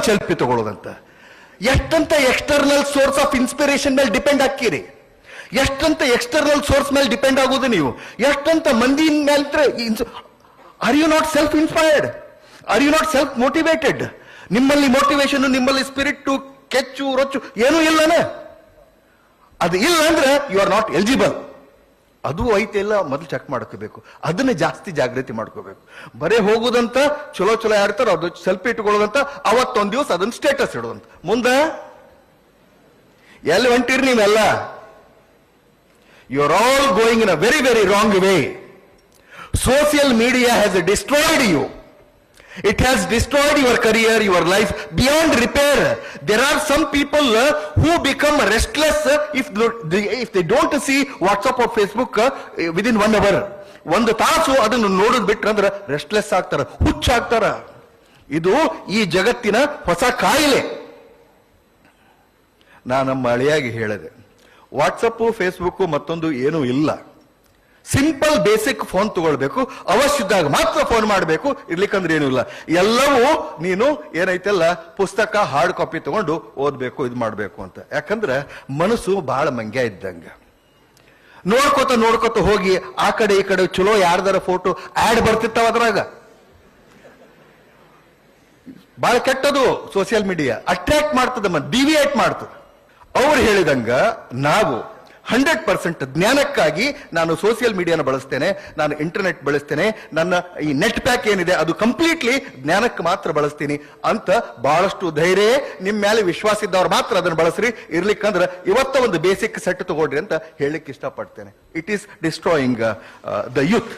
ಒಂದು ಸೆಲ್ಫಿ ತಗೊಳ್ಳೋದಂತ. ಎಷ್ಟಂತ external source of inspiration ಮೇಲೆ ಡಿಪೆಂಡ್ ಆಗ್ತೀರಿ, ಎಷ್ಟಂತ ಎಕ್ಸ್ಟರ್ನಲ್ ಸೋರ್ಸ್ ಮೇಲೆ ಡಿಪೆಂಡ್ ಆಗೋದು ನೀವು, ಎಷ್ಟಂತ ಮಂದಿ ಮೇಲೆ. Are you not self inspired? Are you not self motivated? ನಿಮ್ಮಲ್ಲಿ ಮೋಟಿವೇಶನ್, ನಿಮ್ಮಲ್ಲಿ ಸ್ಪಿರಿಟ್, ಕೆಚ್ಚು ರೊಚ್ಚು ಏನೂ ಇಲ್ಲನೆ. ಅದು ಇಲ್ಲ ಅಂದ್ರೆ ಯು ಆರ್ ನಾಟ್ ಎಲಿಜಿಬಲ್. ಅದು ಐತೆ ಇಲ್ಲ ಮೊದಲು ಚೆಕ್ ಮಾಡ್ಕೋಬೇಕು, ಅದನ್ನ ಜಾಸ್ತಿ ಜಾಗೃತಿ ಮಾಡ್ಕೋಬೇಕು. ಬರೇ ಹೋಗುದಂತ ಚಲೋ ಚಲೋ ಆಡ್ತಾರ, ಅದು ಸೆಲ್ಫಿ ಇಟ್ಕೊಳ್ಳೋದಂತ, ಅವತ್ತೊಂದ್ ದಿವಸ ಅದನ್ನ ಸ್ಟೇಟಸ್ ಇಡೋದಂತ. ಮುಂದೆ ಎಲ್ಲಿ ಹೊಂಟಿರಿ ನೀವೆಲ್ಲ? You are all going in a very very wrong way. Social media has destroyed you. It has destroyed your career, your life beyond repair. There are some people who become restless if they don't see WhatsApp or Facebook within 1 hour. ಒಂದು ತಾಸು ಅದನ್ನು ನೋಡೋದು ಬಿಟ್ರಂದ್ರೆ restless ಆಗ್ತಾರ, ಹುಚ್ಚಾಗ್ತಾರ. ಇದು ಈ ಜಗತ್ತಿನ ಹೊಸ ಕಾಯಿಲೆ. ನಾನು ನಮ್ಮ ಅಳಿಯಾಗಿ ಹೇಳಿದೆ, ವಾಟ್ಸಪ್ ಫೇಸ್ಬುಕ್ ಮತ್ತೊಂದು ಏನೂ ಇಲ್ಲ. ಸಿಂಪಲ್ ಬೇಸಿಕ್ ಫೋನ್ ತಗೊಳ್ಬೇಕು, ಅವಶ್ಯದಾಗ ಮಾತ್ರ ಫೋನ್ ಮಾಡಬೇಕು, ಇರ್ಲಿಕ್ಕಂದ್ರೆ ಏನೂ ಇಲ್ಲ. ಎಲ್ಲವೂ ನೀನು ಏನೈತೆಲ್ಲ ಪುಸ್ತಕ ಹಾರ್ಡ್ ಕಾಪಿ ತಗೊಂಡು ಓದ್ಬೇಕು, ಇದು ಮಾಡ್ಬೇಕು ಅಂತ. ಯಾಕಂದ್ರೆ ಮನಸ್ಸು ಬಹಳ ಮಂಗ್ಯ ಇದ್ದಂಗ. ನೋಡ್ಕೋತ ಹೋಗಿ ಆ ಕಡೆ ಈ ಕಡೆ ಚಲೋ ಯಾರ್ದಾರ ಫೋಟೋ ಆಡ್ ಬರ್ತಿರ್ತಾವ, ಅದ್ರಾಗ ಬಹಳ ಕೆಟ್ಟದು. ಸೋಷಿಯಲ್ ಮೀಡಿಯಾ ಅಟ್ರಾಕ್ಟ್ ಮಾಡ್ತದ, ಡಿವಿಯೇಟ್ ಮಾಡ್ತದೆ. ಅವ್ರು ಹೇಳಿದಂಗ ನಾವು 100% ಜ್ಞಾನಕ್ಕಾಗಿ ನಾನು ಸೋಷಿಯಲ್ ಮೀಡಿಯಾನ ಬಳಸ್ತೇನೆ, ನಾನು ಇಂಟರ್ನೆಟ್ ಬಳಸ್ತೇನೆ, ನನ್ನ ಈ ನೆಟ್ ಪ್ಯಾಕ್ ಏನಿದೆ ಅದು ಕಂಪ್ಲೀಟ್ಲಿ ಜ್ಞಾನಕ್ಕೆ ಮಾತ್ರ ಬಳಸ್ತೀನಿ ಅಂತ ಬಹಳಷ್ಟು ಧೈರ್ಯ, ನಿಮ್ಮ ಮೇಲೆ ವಿಶ್ವಾಸ ಇದ್ದವ್ರು ಮಾತ್ರ ಅದನ್ನು ಬಳಸ್ರಿ. ಇರ್ಲಿಕ್ಕಂದ್ರೆ ಇವತ್ತ ಒಂದು ಬೇಸಿಕ್ ಸೆಟ್ ತಗೊಳ್ರಿ ಅಂತ ಹೇಳಲಿಕ್ಕೆ ಇಷ್ಟಪಡ್ತೇನೆ. It is destroying the youth.